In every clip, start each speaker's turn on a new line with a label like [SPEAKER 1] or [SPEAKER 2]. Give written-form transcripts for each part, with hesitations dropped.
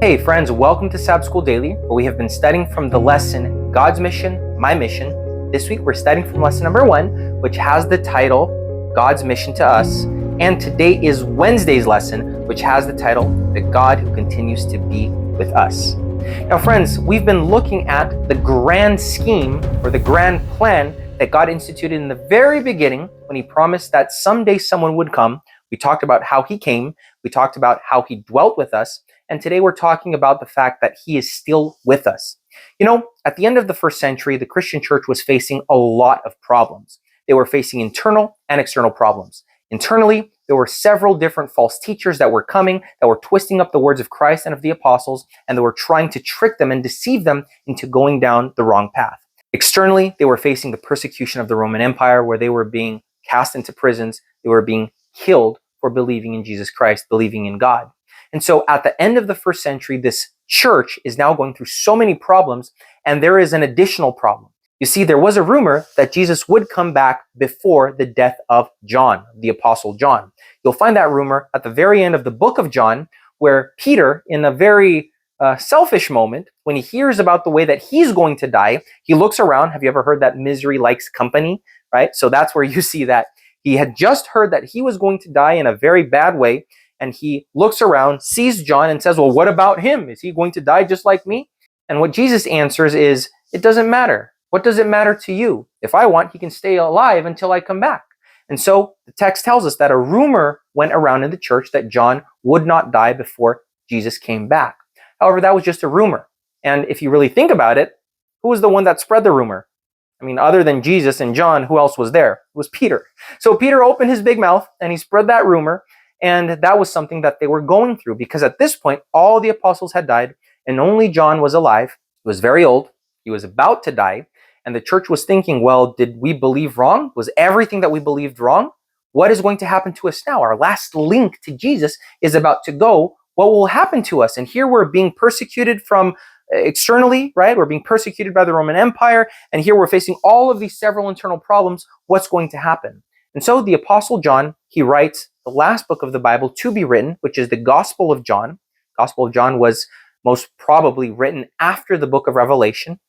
[SPEAKER 1] Hey friends, welcome to Sabbath School Daily, where we have been studying from the lesson, God's Mission, My Mission. This week we're studying from lesson number 1, which has the title, God's Mission to Us. And today is Wednesday's lesson, which has the title, The God Who Continues to Be with Us. Now friends, we've been looking at the grand scheme, or the grand plan, that God instituted in the very beginning when He promised that someday someone would come. We talked about how He came, we talked about how He dwelt with us, and today we're talking about the fact that He is still with us. You know, at the end of the first century, the Christian church was facing a lot of problems. They were facing internal and external problems. Internally, there were several different false teachers that were coming, that were twisting up the words of Christ and of the apostles, and they were trying to trick them and deceive them into going down the wrong path. Externally, they were facing the persecution of the Roman Empire, where they were being cast into prisons, they were being killed for believing in Jesus Christ, believing in God. And so at the end of the first century, this church is now going through so many problems, and there is an additional problem. You see, there was a rumor that Jesus would come back before the death of John, the Apostle John. You'll find that rumor at the very end of the book of John, where Peter, in a very selfish moment, when he hears about the way that he's going to die, he looks around. Have you ever heard that misery likes company, right? So that's where you see that he had just heard that he was going to die in a very bad way. And he looks around, sees John, and says, well, what about him? Is he going to die just like me? And what Jesus answers is, it doesn't matter. What does it matter to you? If I want, he can stay alive until I come back. And so the text tells us that a rumor went around in the church that John would not die before Jesus came back. However, that was just a rumor. And if you really think about it, who was the one that spread the rumor? I mean, other than Jesus and John, who else was there? It was Peter. So Peter opened his big mouth and he spread that rumor. And that was something that they were going through, because at this point, all the apostles had died and only John was alive. He was very old. He was about to die. And the church was thinking, well, did we believe wrong? Was everything that we believed wrong? What is going to happen to us now? Our last link to Jesus is about to go. What will happen to us? And here we're being persecuted from externally, right? We're being persecuted by the Roman Empire. And here we're facing all of these several internal problems. What's going to happen? And so the Apostle John, he writes the last book of the Bible to be written, which is the Gospel of John. Gospel of John was most probably written after the book of Revelation.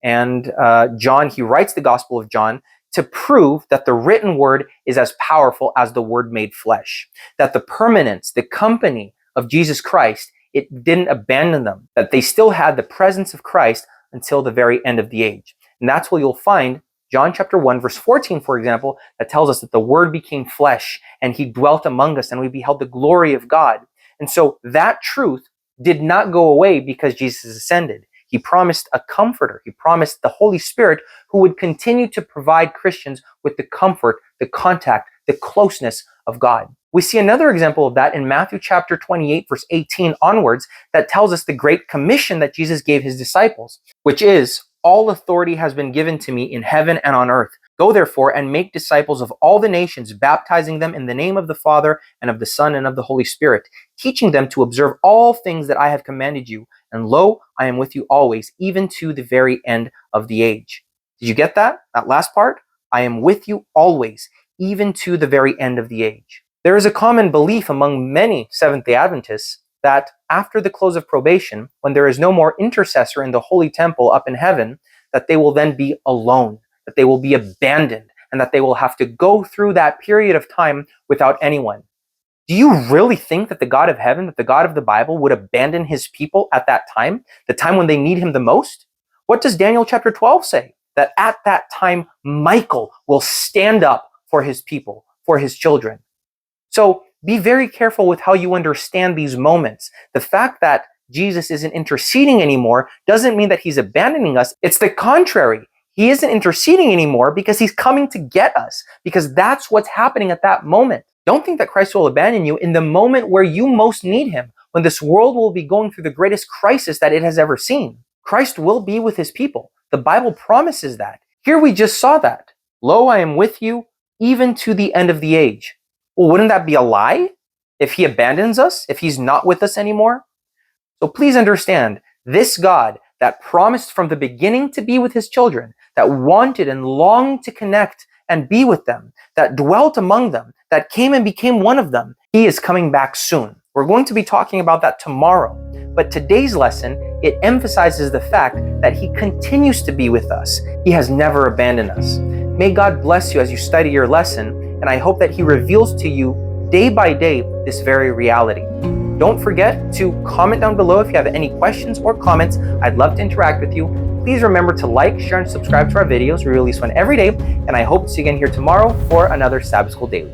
[SPEAKER 1] And John, he writes the Gospel of John to prove that the written word is as powerful as the word made flesh. That the permanence, the company of Jesus Christ, it didn't abandon them. That they still had the presence of Christ until the very end of the age. And that's what you'll find John chapter 1, verse 14, for example, that tells us that the Word became flesh and He dwelt among us and we beheld the glory of God. And so that truth did not go away because Jesus ascended. He promised a comforter. He promised the Holy Spirit who would continue to provide Christians with the comfort, the contact, the closeness of God. We see another example of that in Matthew chapter 28, verse 18 onwards, that tells us the great commission that Jesus gave His disciples, which is, all authority has been given to me in heaven and on earth. Go therefore and make disciples of all the nations, baptizing them in the name of the Father and of the Son and of the Holy Spirit, teaching them to observe all things that I have commanded you. And lo, I am with you always, even to the very end of the age. Did you get that? That last part? I am with you always, even to the very end of the age. There is a common belief among many Seventh-day Adventists that after the close of probation, when there is no more intercessor in the holy temple up in heaven, that they will then be alone, that they will be abandoned, and that they will have to go through that period of time without anyone. Do you really think that the God of heaven, that the God of the Bible would abandon His people at that time, the time when they need Him the most? What does Daniel chapter 12 say? That at that time, Michael will stand up for His people, for His children. So be very careful with how you understand these moments. The fact that Jesus isn't interceding anymore doesn't mean that He's abandoning us. It's the contrary. He isn't interceding anymore because He's coming to get us, because that's what's happening at that moment. Don't think that Christ will abandon you in the moment where you most need Him, when this world will be going through the greatest crisis that it has ever seen. Christ will be with His people. The Bible promises that. Here we just saw that. Lo, I am with you even to the end of the age. Well, wouldn't that be a lie if He abandons us, if He's not with us anymore? So please understand, this God that promised from the beginning to be with His children, that wanted and longed to connect and be with them, that dwelt among them, that came and became one of them, He is coming back soon. We're going to be talking about that tomorrow. But today's lesson, it emphasizes the fact that He continues to be with us. He has never abandoned us. May God bless you as you study your lesson, and I hope that He reveals to you day by day this very reality. Don't forget to comment down below if you have any questions or comments. I'd love to interact with you. Please remember to like, share, and subscribe to our videos. We release one every day, and I hope to see you again here tomorrow for another Sabbath School Daily.